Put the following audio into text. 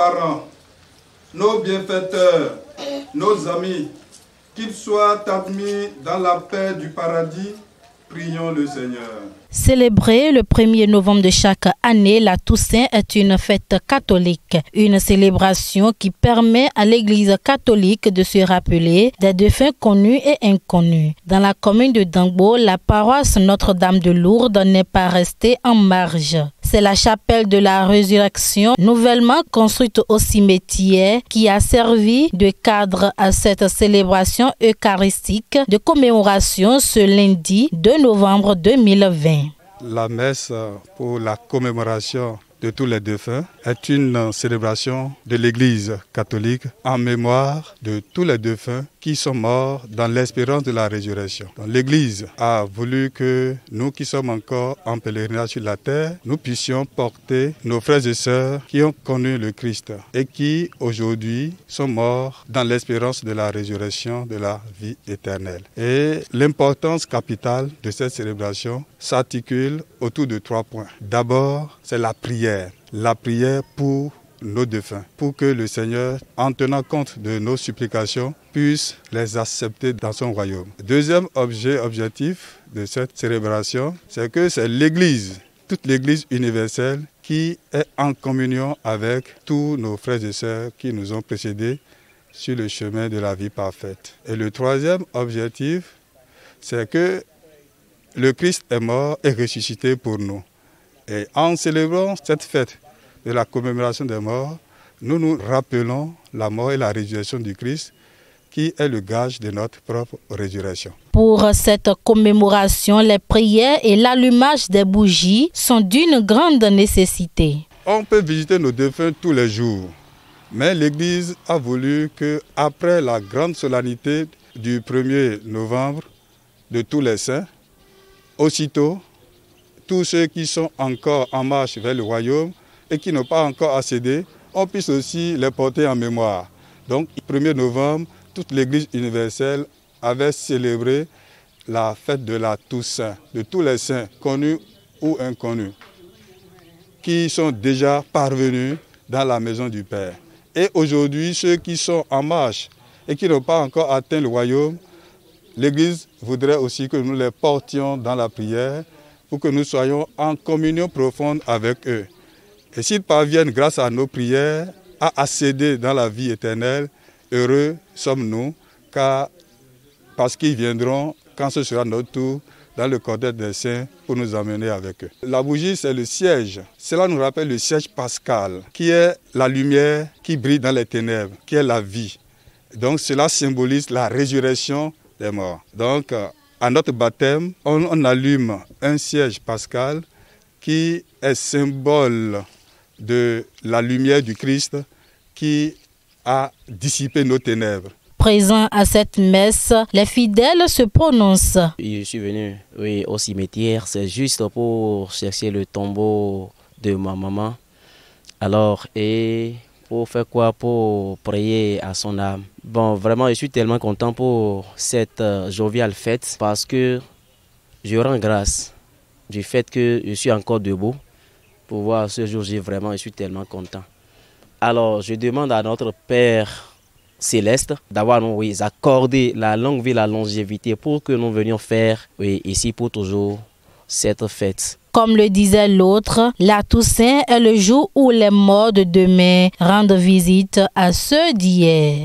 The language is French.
parents, nos bienfaiteurs, nos amis, qu'ils soient admis dans la paix du paradis, prions le Seigneur. Célébrer le 1er novembre de chaque année, la Toussaint est une fête catholique. Une célébration qui permet à l'Église catholique de se rappeler des défunts connus et inconnus. Dans la commune de Dangbo, la paroisse Notre-Dame de Lourdes n'est pas restée en marge. C'est la chapelle de la Résurrection, nouvellement construite au cimetière, qui a servi de cadre à cette célébration eucharistique de commémoration ce lundi 2 novembre 2020. La messe pour la commémoration de tous les défunts est une célébration de l'Église catholique en mémoire de tous les défunts qui sont morts dans l'espérance de la résurrection. L'Église a voulu que nous qui sommes encore en pèlerinage sur la terre, nous puissions porter nos frères et sœurs qui ont connu le Christ et qui aujourd'hui sont morts dans l'espérance de la résurrection de la vie éternelle. Et l'importance capitale de cette célébration s'articule autour de 3 points. D'abord, c'est la prière pour nos défunts, pour que le Seigneur, en tenant compte de nos supplications, puisse les accepter dans son royaume. Deuxième objectif de cette célébration, c'est que c'est l'Église, toute l'Église universelle, qui est en communion avec tous nos frères et sœurs qui nous ont précédés sur le chemin de la vie parfaite. Et le troisième objectif, c'est que le Christ est mort et ressuscité pour nous. Et en célébrant cette fête de la commémoration des morts, nous nous rappelons la mort et la résurrection du Christ, qui est le gage de notre propre résurrection. Pour cette commémoration, les prières et l'allumage des bougies sont d'une grande nécessité. On peut visiter nos défunts tous les jours, mais l'Église a voulu qu'après la grande solennité du 1er novembre de tous les saints, aussitôt, tous ceux qui sont encore en marche vers le royaume et qui n'ont pas encore accédé, on puisse aussi les porter en mémoire. Donc, le 1er novembre, toute l'Église universelle avait célébré la fête de la Toussaint, de tous les saints, connus ou inconnus, qui sont déjà parvenus dans la maison du Père. Et aujourd'hui, ceux qui sont en marche et qui n'ont pas encore atteint le royaume, l'Église voudrait aussi que nous les portions dans la prière, pour que nous soyons en communion profonde avec eux. Et s'ils parviennent, grâce à nos prières, à accéder dans la vie éternelle, heureux sommes-nous, parce qu'ils viendront, quand ce sera notre tour, dans le cortège des saints, pour nous emmener avec eux. La bougie, c'est le siège. Cela nous rappelle le siège pascal, qui est la lumière qui brille dans les ténèbres, qui est la vie. Donc cela symbolise la résurrection des morts. Donc, à notre baptême, on allume un siège pascal qui est symbole de la lumière du Christ qui a dissipé nos ténèbres. Présents à cette messe, les fidèles se prononcent. Je suis venu au cimetière, c'est juste pour chercher le tombeau de ma maman. Alors, et pour faire quoi? Pour prier à son âme. Bon, vraiment, je suis tellement content pour cette joviale fête parce que je rends grâce du fait que je suis encore debout pour voir ce jour-ci. Vraiment, je suis tellement content. Alors, je demande à notre Père Céleste d'avoir nous accordé la longue vie, la longévité pour que nous venions faire ici pour toujours cette fête. Comme le disait l'autre, la Toussaint est le jour où les morts de demain rendent visite à ceux d'hier.